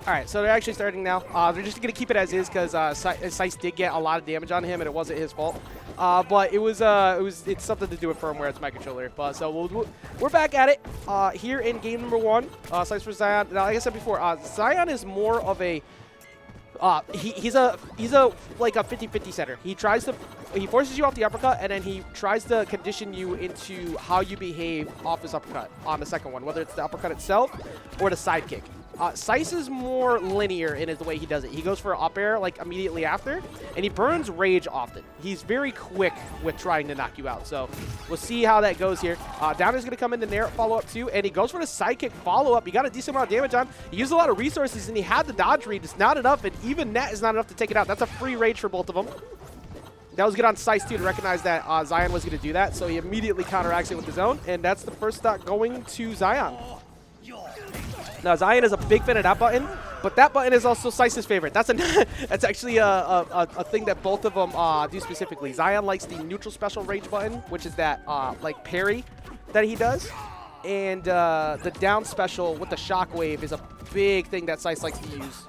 All right, so they're actually starting now. They're just going to keep it as is because Sice did get a lot of damage on him, and it wasn't his fault. But it's something to do with firmware. It's my controller. But so we're back at it here in game number 1. Sice for Xion. Now, like I said before, Xion is more of a he's a like a 50-50 setter. He forces you off the uppercut, and then he tries to condition you into how you behave off his uppercut on the second one, whether it's the uppercut itself or the side kick. Sice is more linear in the way he does it. He goes for an up air like immediately after, and he burns rage often. He's very quick with trying to knock you out. So we'll see how that goes here. Down is going to come in the nair follow-up too, and he goes for the sidekick follow-up. He got a decent amount of damage on. He used a lot of resources, and he had the dodge read. It's not enough, and even that is not enough to take it out. That's a free rage for both of them. That was good on Sice too to recognize that Xion was going to do that, so he immediately counteracts it with his own, and that's the first stock going to Xion. Now, Xion is a big fan of that button, but that button is also Sice's favorite. That's actually a thing that both of them do specifically. Xion likes the neutral special rage button, which is that like parry that he does, and the down special with the shockwave is a big thing that Sice likes to use.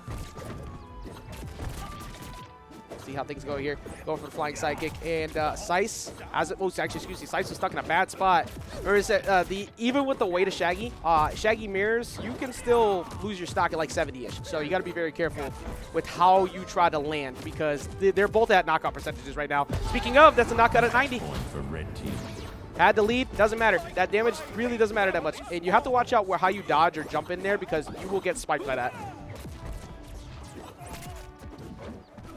See how things go here. Going for the flying sidekick, and Sice, Sice was stuck in a bad spot. Or is it even with the weight of Shaggy, Shaggy mirrors, you can still lose your stock at like 70-ish. So you got to be very careful with how you try to land, because they're both at knockout percentages right now. Speaking of, that's a knockout at 90. Had the lead, doesn't matter. That damage really doesn't matter that much, and you have to watch out how you dodge or jump in there, because you will get spiked by that.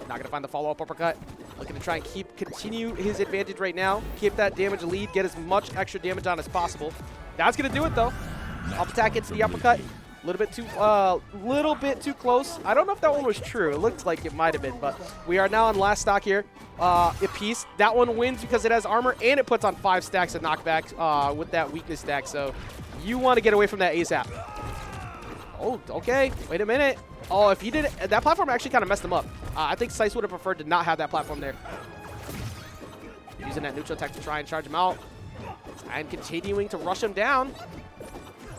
Not going to find the follow-up uppercut. Looking to try and continue his advantage right now. Keep that damage lead. Get as much extra damage on as possible. That's going to do it, though. Up attack into the uppercut. A little bit too close. I don't know if that one was true. It looked like it might have been, but we are now on last stock here. A piece. That one wins because it has armor, and it puts on 5 stacks of knockback with that weakness stack. So you want to get away from that ASAP. Oh, okay. Wait a minute. Oh, if he did it, that platform actually kind of messed him up. I think Sice would have preferred to not have that platform there. Using that neutral attack to try and charge him out. And continuing to rush him down.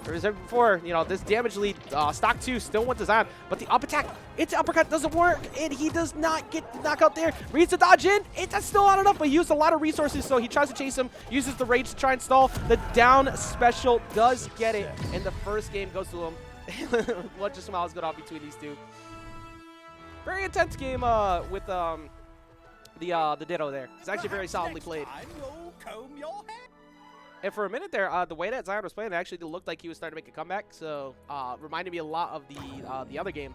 Or as before, you know, this damage lead, stock 2 still went to Xion, but the up attack, its uppercut doesn't work, and he does not get the knockout there. Reads the dodge in, that's still not enough, but he used a lot of resources, so he tries to chase him, uses the rage to try and stall. The down special does get it, and the first game goes to him. What just smiles good off between these two. Very intense game with the Ditto there. It's actually very solidly played. And for a minute there, the way that Xion was playing, it actually looked like he was starting to make a comeback. So reminded me a lot of the other game,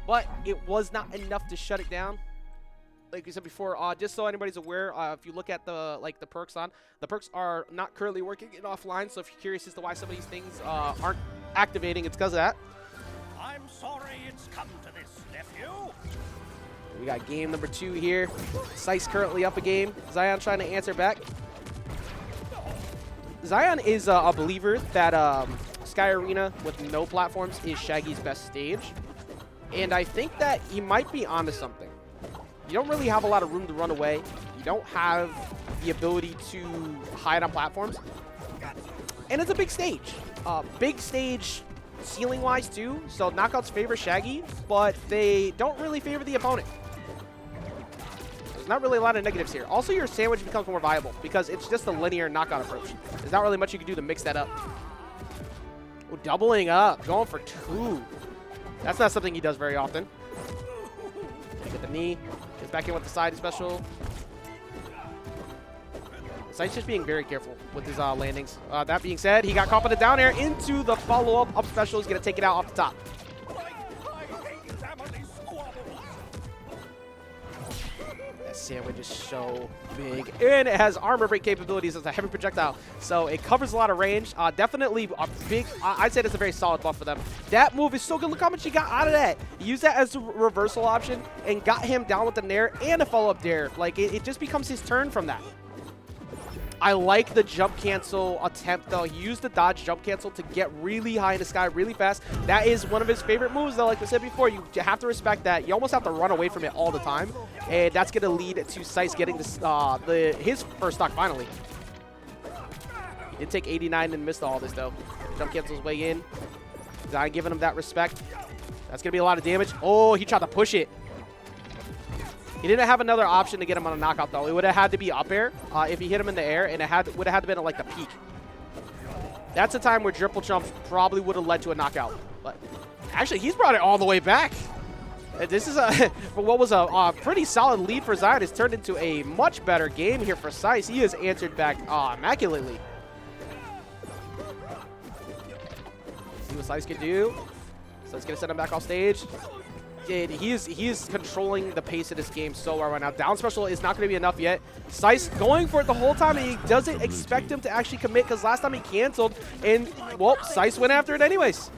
but it was not enough to shut it down. Like we said before, just so anybody's aware, if you look at the perks the perks are not currently working in offline. So if you're curious as to why some of these things aren't activating, it's because of that. I'm sorry it's come to this, nephew. We got game number 2 here. Sice currently up a game. Xion trying to answer back. Xion is a believer that Sky Arena with no platforms is Shaggy's best stage. And I think that he might be onto something. You don't really have a lot of room to run away. You don't have the ability to hide on platforms. And it's a big stage. Big stage ceiling-wise, too. So knockouts favor Shaggy, but they don't really favor the opponent. There's not really a lot of negatives here. Also, your sandwich becomes more viable because it's just a linear knockout approach. There's not really much you can do to mix that up. Oh, doubling up. Going for 2. That's not something he does very often. Get the knee. Gets back in with the side special. Sice just being very careful with his landings. That being said, he got caught by the down air into the follow-up up special. He's going to take it out off the top. That sandwich is so big. And it has armor break capabilities as a heavy projectile. So it covers a lot of range. Definitely a big, I'd say that's a very solid buff for them. That move is so good. Look how much he got out of that. He used that as a reversal option and got him down with the nair and a follow-up dare. Like, it just becomes his turn from that. I like the jump cancel attempt, though. He used the dodge jump cancel to get really high in the sky really fast. That is one of his favorite moves, though. Like I said before, you have to respect that. You almost have to run away from it all the time, and that's going to lead to Sice getting his first stock finally. He did take 89 and missed all this, though. Jump cancels way in. Xion giving him that respect. That's going to be a lot of damage. Oh, he tried to push it. He didn't have another option to get him on a knockout, though. It would have had to be up air if he hit him in the air, and it would have had to been at, like, the peak. That's a time where triple jumps probably would have led to a knockout. But actually, he's brought it all the way back. This is for what was a pretty solid lead for Xion. It's turned into a much better game here for Sice. He has answered back immaculately. See what Sice can do. So it's going to send him back off stage. He is controlling the pace of this game so well right now. Down special is not going to be enough yet. Sice going for it the whole time, and he doesn't expect him to actually commit because last time he canceled, and, well, Sice went after it anyways.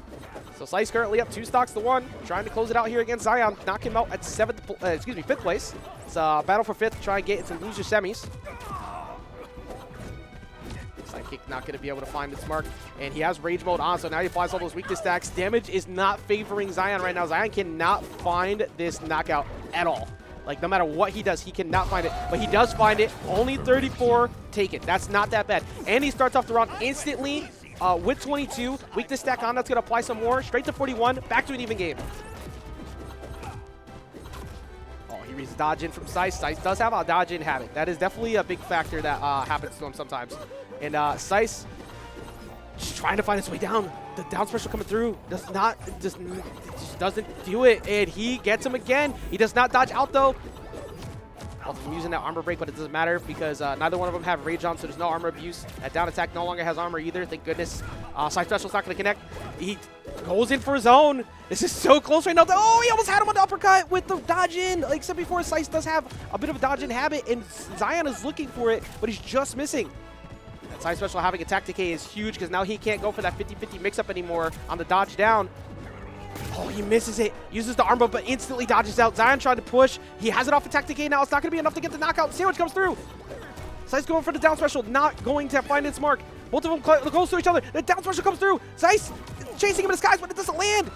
So Sice currently up 2 stocks to 1, trying to close it out here against Xion. Knock him out at 5th place. It's a battle for 5th, try and get into loser semis. Sidekick not going to be able to find its mark, and he has rage mode on, so now he applies all those weakness stacks. Damage is not favoring Xion right now. Xion cannot find this knockout at all. Like, no matter what he does, he cannot find it, but he does find it. Only 34 taken. That's not that bad. And he starts off the round instantly with 22. Weakness stack on, that's going to apply some more. Straight to 41, back to an even game. Oh, he reads dodge in from Sice. Sice does have a dodge in habit. That is definitely a big factor that happens to him sometimes. And Sice just trying to find his way down. The down special coming through just doesn't do it, and he gets him again. He does not dodge out though. I'm using that armor break, but it doesn't matter because neither one of them have rage on, so there's no armor abuse. That down attack no longer has armor either, thank goodness. Side special's not going to connect. He goes in for his own. This is so close right now. Oh, he almost had him on the uppercut with the dodge in. Like I said before, Sice does have a bit of a dodge in habit, and Xion is looking for it, but he's just missing. That side special having attack decay is huge because now he can't go for that 50-50 mix-up anymore on the dodge down. Oh, he misses it. Uses the armbar, but instantly dodges out. Xion trying to push. He has it off attack decay now. It's not going to be enough to get the knockout. Sandwich comes through. Sice going for the down special. Not going to find its mark. Both of them close to each other. The down special comes through. Sice chasing him in the skies, but it doesn't land.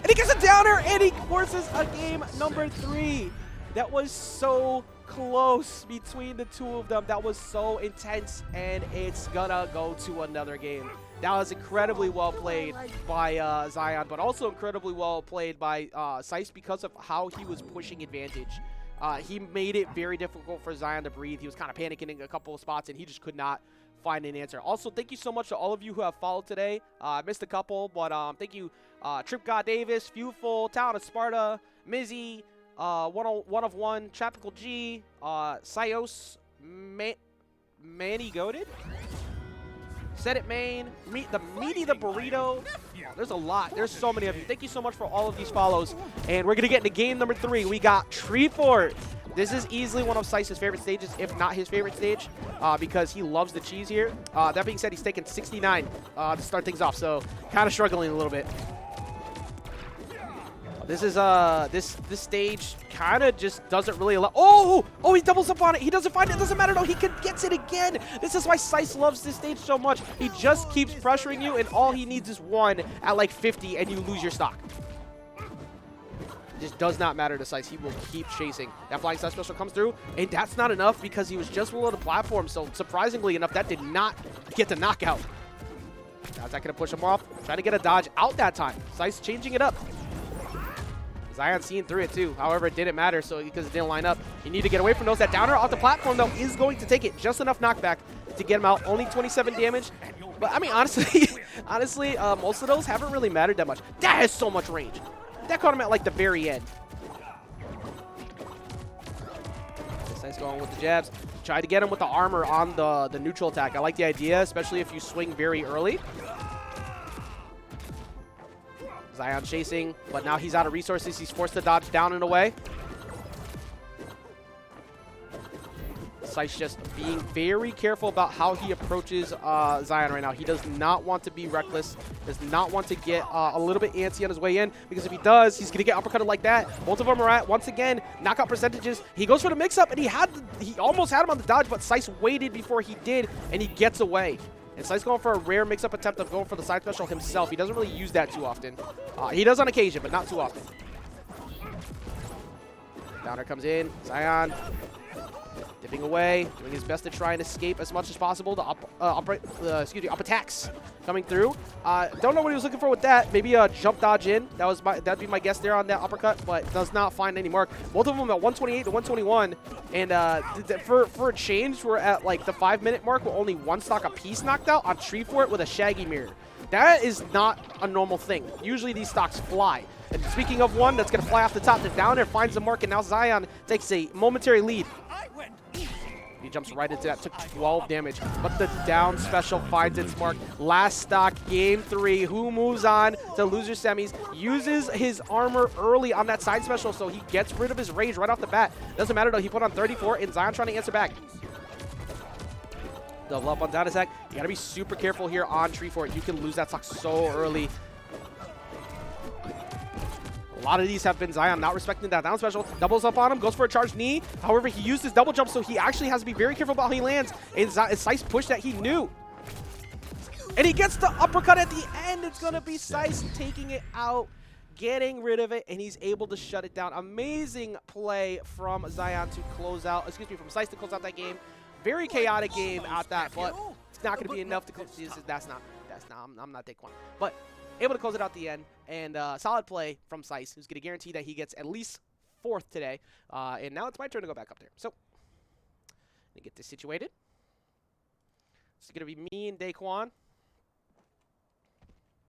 And he gets a downer, and he forces a game number 3. That was so close between the two of them. That was so intense, and it's gonna go to another game. That was incredibly well played by Xion, but also incredibly well played by Sice because of how he was pushing advantage. He made it very difficult for Xion to breathe. He was kind of panicking in a couple of spots, and he just could not find an answer. Also, thank you so much to all of you who have followed today. I missed a couple, but thank you, Trip God Davis, Fewful, Town of Sparta, Mizzy, one of one, Tropical G, Sios, Manny Goated, Set It Main, the Meaty the Burrito. There's a lot. There's so many of you. Thank you so much for all of these follows. And we're going to get into game number 3. We got Treefort. This is easily one of Sice's favorite stages, if not his favorite stage, because he loves the cheese here. That being said, he's taken 69 to start things off, so kind of struggling a little bit. This is this stage kind of just doesn't really allow. Oh, he doubles up on it. He doesn't find it. It doesn't matter. No, he gets it again. This is why Sice loves this stage so much. He just keeps pressuring you, and all he needs is 1 at like 50, and you lose your stock. It just does not matter to Sice. He will keep chasing. That flying side special comes through, and that's not enough because he was just below the platform. So surprisingly enough, that did not get the knockout. Now is that going to push him off? Trying to get a dodge out that time. Sice changing it up. Xion seeing through it too. However, it didn't matter so because it didn't line up. You need to get away from those. That downer off the platform, though, is going to take it. Just enough knockback to get him out. Only 27 damage. But, I mean, honestly, most of those haven't really mattered that much. That has so much range. That caught him at, like, the very end. Sice going with the jabs. Try to get him with the armor on the neutral attack. I like the idea, especially if you swing very early. Xion chasing, but now he's out of resources. He's forced to dodge down and away. Sice just being very careful about how he approaches Xion right now. He does not want to be reckless, does not want to get a little bit antsy on his way in, because if he does, he's going to get uppercutted like that. Both of them are at, once again, knockout percentages. He goes for the mix-up, and he almost had him on the dodge, but Sice waited before he did, and he gets away. And Sice going for a rare mix-up attempt of going for the side special himself. He doesn't really use that too often. He does on occasion, but not too often. Downer comes in. Xion Dipping away, doing his best to try and escape as much as possible. The up attacks coming through. Don't know what he was looking for with that. Maybe a jump dodge in. That'd be my guess there on that uppercut, but does not find any mark. Both of them at 128 to 121, and for a change, we're at like the 5-minute mark with only one stock apiece knocked out on Tree Fort with a Shaggy mirror. That is not a normal thing. Usually these stocks fly. And speaking of one that's going to fly off the top, they're down there, finds the mark, and now Xion takes a momentary lead. He jumps right into that, took 12 damage, but the down special finds its mark. Last stock, game 3. Who moves on to loser semis, uses his armor early on that side special, so he gets rid of his rage right off the bat. Doesn't matter though, he put on 34, and Xion trying to answer back. Double up on down attack. You gotta be super careful here on Tree Fort. You can lose that stock so early. A lot of these have been Xion not respecting that down special. Doubles up on him, goes for a charged knee. However, he used his double jump, so he actually has to be very careful about how he lands. And Sice pushed that he knew. And he gets the uppercut at the end. It's going to be Sice taking it out, getting rid of it, and he's able to shut it down. Amazing play from Xion to close out, from Sice to close out that game. Very chaotic game at that, but it's not going to be enough to close. I'm not take one. But able to close it out at the end, and solid play from Sice, who's going to guarantee that he gets at least 4th today. And now it's my turn to go back up there. So, let me get this situated. It's going to be me and Daquan